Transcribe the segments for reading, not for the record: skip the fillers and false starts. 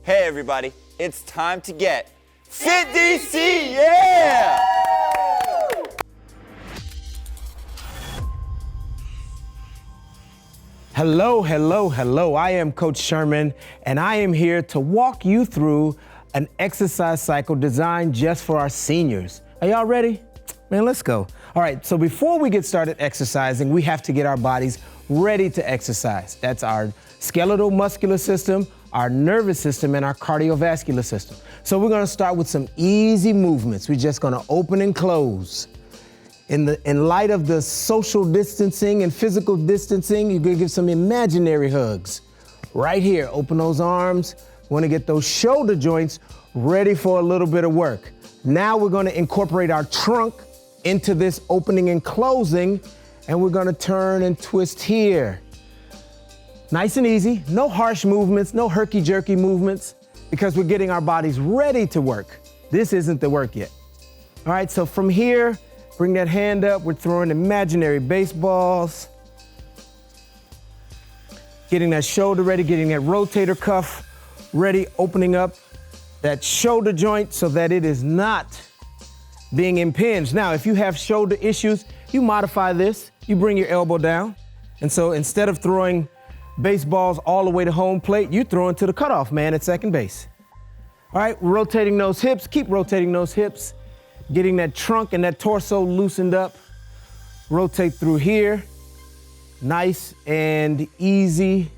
Hey everybody, it's time to get Fit DC, yeah! Hello, hello, hello. I am Coach Sherman, and I am here to walk you through an exercise cycle designed just for our seniors. Are y'all ready? Man, let's go. All right, so before we get started exercising, we have to get our bodies ready to exercise. That's our skeletal muscular system, our nervous system, and our cardiovascular system. So we're gonna start with some easy movements. We're just gonna open and close. In light of the social distancing and physical distancing, you're gonna give some imaginary hugs. Right here, open those arms. We wanna get those shoulder joints ready for a little bit of work. Now we're gonna incorporate our trunk into this opening and closing, and we're gonna turn and twist here. Nice and easy, no harsh movements, no herky-jerky movements, because we're getting our bodies ready to work. This isn't the work yet. All right, so from here, bring that hand up. We're throwing imaginary baseballs. Getting that shoulder ready, getting that rotator cuff ready, opening up that shoulder joint so that it is not being impinged. Now, if you have shoulder issues, you modify this. You bring your elbow down. And so instead of throwing baseballs all the way to home plate, you throw into the cutoff man at second base. All right, we're rotating those hips. Keep rotating those hips. Getting that trunk and that torso loosened up. Rotate through here. Nice and easy.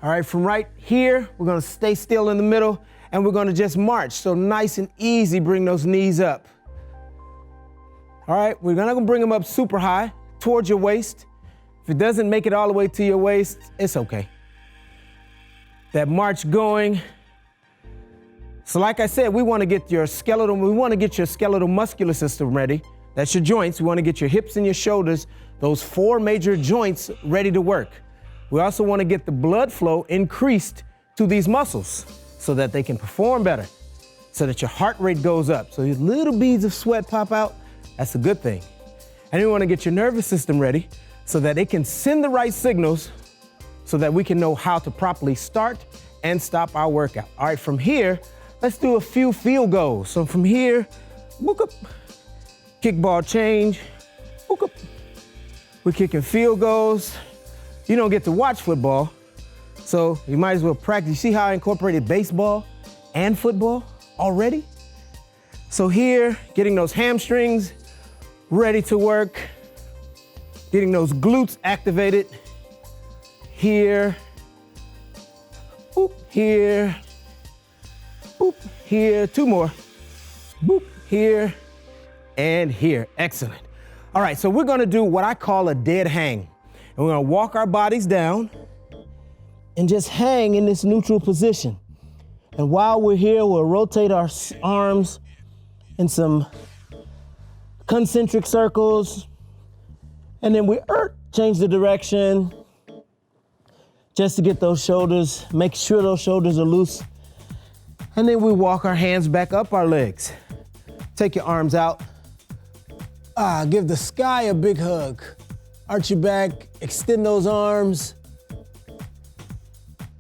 All right, from right here, we're gonna stay still in the middle and we're gonna just march. So nice and easy, bring those knees up. All right, we're not gonna bring them up super high towards your waist. If it doesn't make it all the way to your waist, it's okay. That march going. So like I said, we wanna get your skeletal muscular system ready. That's your joints. We wanna get your hips and your shoulders, those four major joints ready to work. We also wanna get the blood flow increased to these muscles so that they can perform better, so that your heart rate goes up. So these little beads of sweat pop out, that's a good thing. And we wanna get your nervous system ready so that it can send the right signals so that we can know how to properly start and stop our workout. All right, from here, let's do a few field goals. So from here, book up, kickball change, book up. We're kicking field goals. You don't get to watch football, so you might as well practice. You see how I incorporated baseball and football already? So here, getting those hamstrings ready to work, getting those glutes activated. Here, boop, here, boop, here, two more, boop, here, and here. Excellent. All right, so we're gonna do what I call a dead hang. And we're gonna walk our bodies down and just hang in this neutral position. And while we're here, we'll rotate our arms in some concentric circles. And then we change the direction just to get those shoulders, make sure those shoulders are loose. And then we walk our hands back up our legs. Take your arms out. Give the sky a big hug. Arch your back, extend those arms,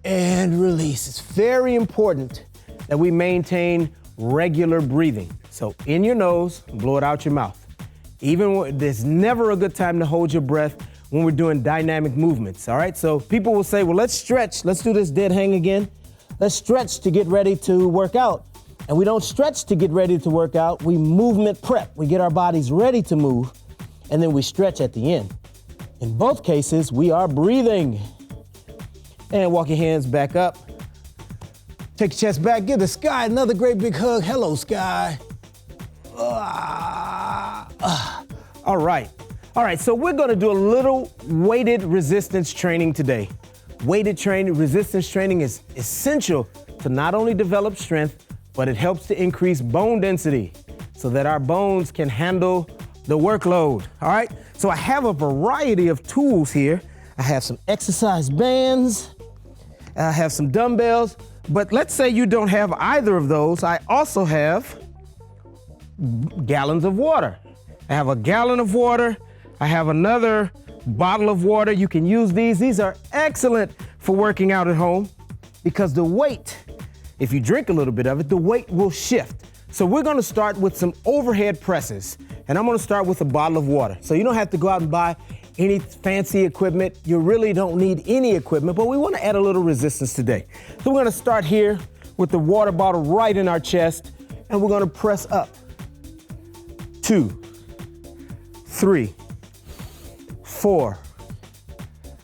and release. It's very important that we maintain regular breathing. So in your nose, blow it out your mouth. There's never a good time to hold your breath when we're doing dynamic movements, all right? So people will say, well, let's stretch. Let's do this dead hang again. Let's stretch to get ready to work out. And we don't stretch to get ready to work out. We movement prep. We get our bodies ready to move, and then we stretch at the end. In both cases, we are breathing. And walk your hands back up. Take your chest back, give the sky another great big hug. Hello, sky. All right, so we're gonna do a little weighted resistance training today. Weighted training, resistance training is essential to not only develop strength, but it helps to increase bone density so that our bones can handle the workload, all right? So I have a variety of tools here. I have some exercise bands, I have some dumbbells, but let's say you don't have either of those. I also have gallons of water. I have a gallon of water. I have another bottle of water. You can use these. These are excellent for working out at home. because the weight, if you drink a little bit of it, the weight will shift. So we're gonna start with some overhead presses, and I'm gonna start with a bottle of water. So you don't have to go out and buy any fancy equipment. You really don't need any equipment, but we wanna add a little resistance today. So we're gonna start here with the water bottle right in our chest, and we're gonna press up. 2, 3, 4,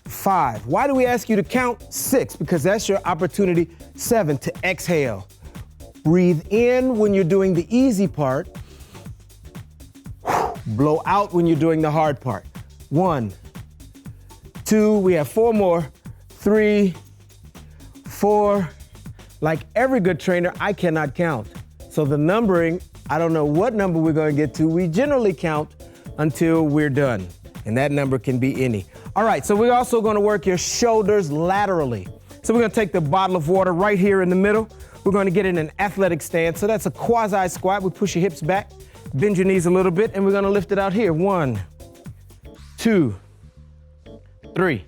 5. Why do we ask you to count? 6, because that's your opportunity. 7, to exhale. Breathe in when you're doing the easy part. Blow out when you're doing the hard part. 1, 2, we have 4 more. 3, 4. Like every good trainer, I cannot count. So the numbering, I don't know what number we're gonna get to. We generally count until we're done. And that number can be any. All right, so we're also gonna work your shoulders laterally. So we're gonna take the bottle of water right here in the middle. We're gonna get in an athletic stance. So that's a quasi squat. We push your hips back, bend your knees a little bit, and we're gonna lift it out here. 1, 2, 3,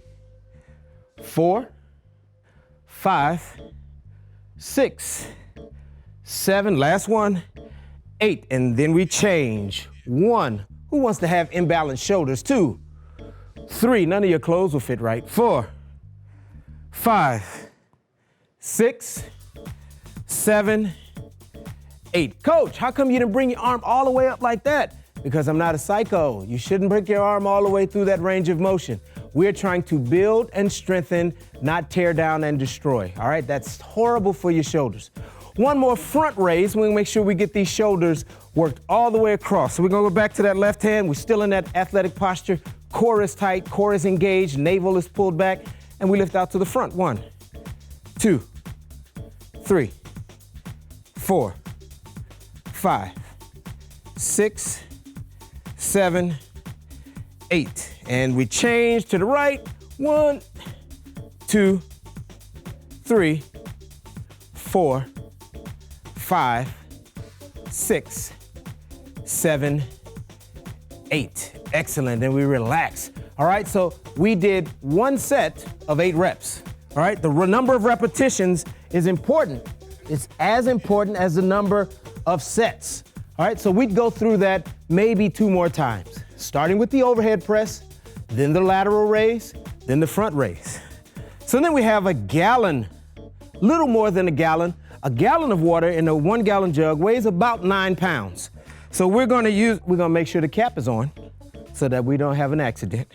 4, 5, 6, 7, last one, 8, and then we change. 1, who wants to have imbalanced shoulders? 2, 3, none of your clothes will fit right. 4, 5, 6, 7, 8. Coach, how come you didn't bring your arm all the way up like that? Because I'm not a psycho. You shouldn't bring your arm all the way through that range of motion. We're trying to build and strengthen, not tear down and destroy. All right, that's horrible for your shoulders. One more front raise. We'll make sure we get these shoulders worked all the way across. So we're gonna go back to that left hand. We're still in that athletic posture. Core is tight, core is engaged, navel is pulled back, and we lift out to the front. 1, 2, 3, 4, 5, 6, 7, 8. And we change to the right. 1, 2, 3, 4, 5, 6, 7, 8. Excellent, and we relax. All right, so we did 1 set of 8 reps. All right, the number of repetitions is important. It's as important as the number of sets. All right, so we'd go through that maybe 2 more times, starting with the overhead press, then the lateral raise, then the front raise. So then we have a gallon, little more than a gallon of water in a 1 gallon jug weighs about 9 pounds. So we're gonna make sure the cap is on so that we don't have an accident.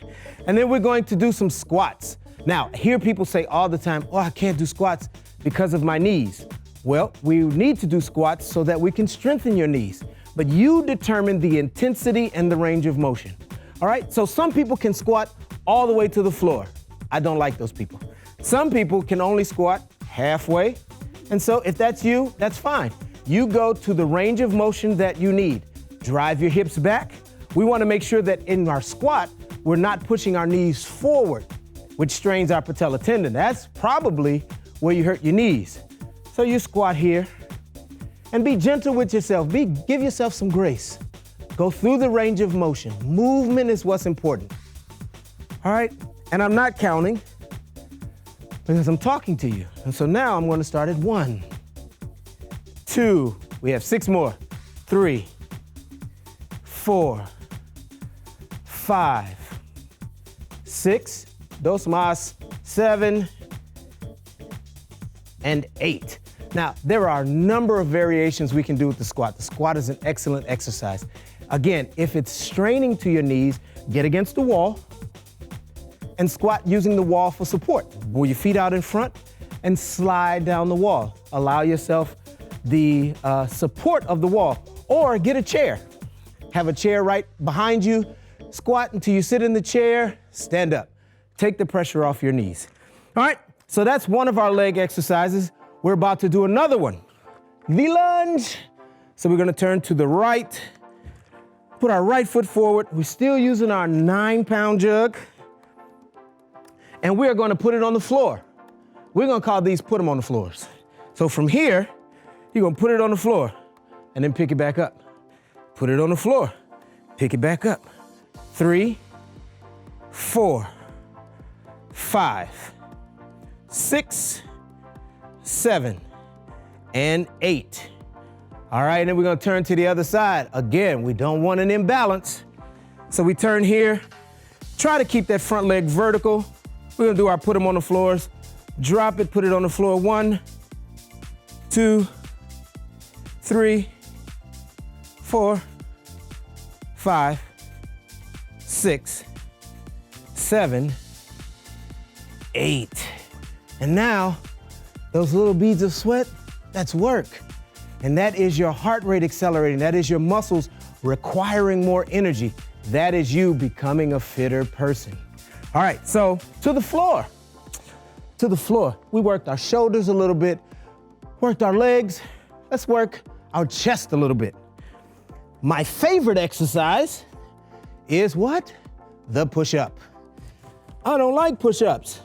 And then we're going to do some squats. Now, hear people say all the time, oh, I can't do squats because of my knees. Well, we need to do squats so that we can strengthen your knees, but you determine the intensity and the range of motion. All right, so some people can squat all the way to the floor. I don't like those people. Some people can only squat halfway, and so if that's you, that's fine. You go to the range of motion that you need. Drive your hips back. We want to make sure that in our squat, we're not pushing our knees forward, which strains our patella tendon. That's probably where you hurt your knees. So you squat here and be gentle with yourself. Give yourself some grace. Go through the range of motion. Movement is what's important. All right, and I'm not counting because I'm talking to you. And so now I'm going to start at 1, 2, we have 6 more, 3, 4, 5, 6, dos más, 7, and 8. Now, there are a number of variations we can do with the squat. The squat is an excellent exercise. Again, if it's straining to your knees, get against the wall and squat using the wall for support. Pull your feet out in front and slide down the wall. Allow yourself the support of the wall, or get a chair. Have a chair right behind you. Squat until you sit in the chair, stand up. Take the pressure off your knees. All right, so that's one of our leg exercises. We're about to do another one, the lunge. So we're gonna turn to the right, put our right foot forward. We're still using our 9-pound jug, and we're gonna put it on the floor. We're gonna call these put them on the floors. So from here, you're gonna put it on the floor and then pick it back up. Put it on the floor, pick it back up. 3, 4, 5, 6, 7, and 8. All right, and then we're gonna turn to the other side. Again, we don't want an imbalance. So we turn here, try to keep that front leg vertical. We're gonna do our put them on the floors, drop it, put it on the floor. 1, 2, 3, 4, 5, 6, 7, 8. And now, those little beads of sweat, that's work. And that is your heart rate accelerating. That is your muscles requiring more energy. That is you becoming a fitter person. All right, so to the floor. To the floor. We worked our shoulders a little bit, worked our legs. Let's work our chest a little bit. My favorite exercise is what? The push-up. I don't like push-ups.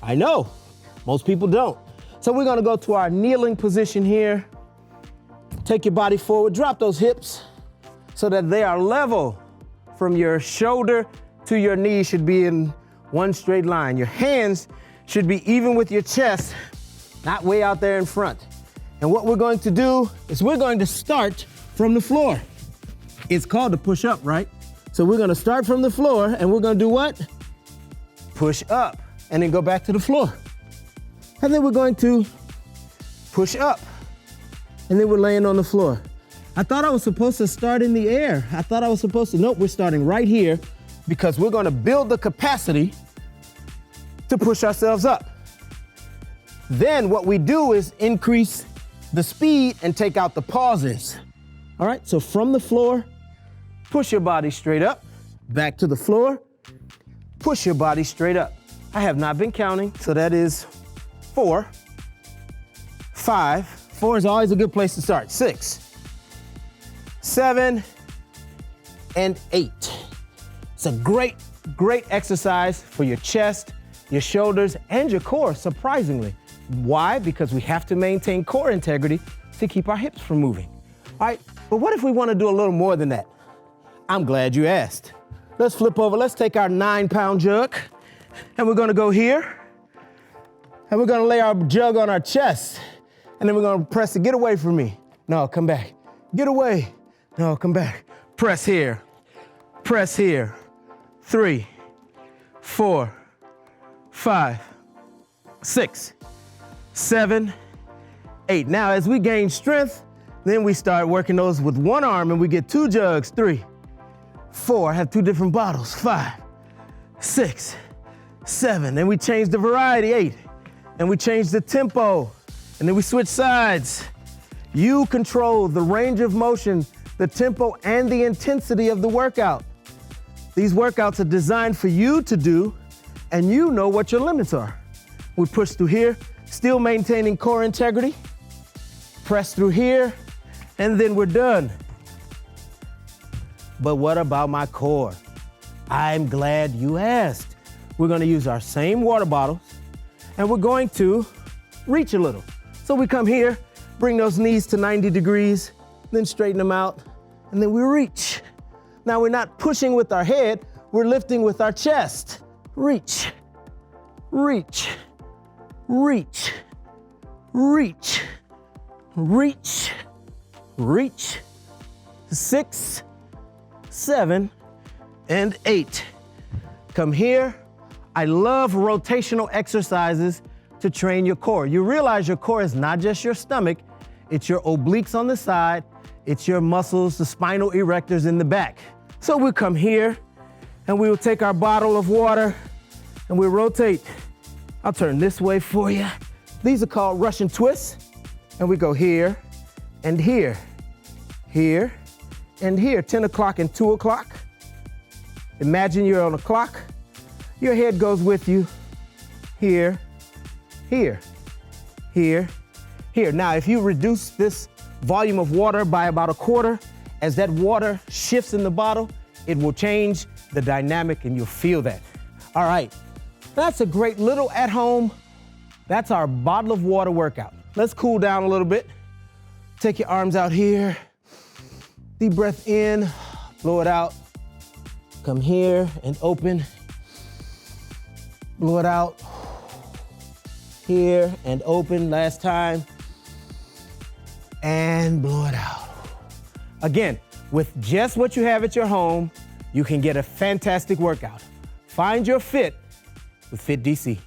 I know, most people don't. So we're gonna go to our kneeling position here. Take your body forward, drop those hips so that they are level from your shoulder to your knee should be in one straight line. Your hands should be even with your chest, not way out there in front. And what we're going to do is we're going to start from the floor. It's called the push up, right? So we're gonna start from the floor and we're gonna do what? Push up and then go back to the floor. And then we're going to push up and then we're laying on the floor. I thought I was supposed to start in the air. I thought I was supposed to, nope, we're starting right here because we're gonna build the capacity to push ourselves up. Then what we do is increase the speed and take out the pauses. All right, so from the floor, push your body straight up, back to the floor, push your body straight up. I have not been counting, so that is 4, 5, 4 is always a good place to start. 6, 7, and 8. It's a great, great exercise for your chest, your shoulders, and your core, surprisingly. Why? Because we have to maintain core integrity to keep our hips from moving. All right, but what if we want to do a little more than that? I'm glad you asked. Let's flip over. Let's take our 9-pound jug, and we're gonna go here, and we're gonna lay our jug on our chest, and then we're gonna press it. Get away from me. No, come back. Get away. No, come back. Press here. Press here. 3, 4, 5, 6, 7, 8. Now, as we gain strength, then we start working those with one arm and we get 2 jugs, 3, 4, I have 2 different bottles, 5, 6, 7. Then we change the variety, 8. And we change the tempo. And then we switch sides. You control the range of motion, the tempo, and the intensity of the workout. These workouts are designed for you to do, and you know what your limits are. We push through here, still maintaining core integrity. Press through here, and then we're done. But what about my core? I'm glad you asked. We're gonna use our same water bottles, and we're going to reach a little. So we come here, bring those knees to 90 degrees, then straighten them out, and then we reach. Now we're not pushing with our head, we're lifting with our chest. Reach, reach, reach, reach, reach, reach. 6, 7, and 8. Come here. I love rotational exercises to train your core. You realize your core is not just your stomach, it's your obliques on the side, it's your muscles, the spinal erectors in the back. So we'll come here and we will take our bottle of water and we'll rotate. I'll turn this way for you. These are called Russian twists. And we go here and here, here and here, 10 o'clock and 2 o'clock. Imagine you're on a clock. Your head goes with you here, here, here, here. Now, if you reduce this volume of water by about a quarter, as that water shifts in the bottle, it will change the dynamic and you'll feel that. All right, that's a great little at home, that's our bottle of water workout. Let's cool down a little bit. Take your arms out here. Deep breath in, blow it out. Come here and open. Blow it out. here and open last time. And blow it out. Again, with just what you have at your home, you can get a fantastic workout. Find your fit with Fit DC.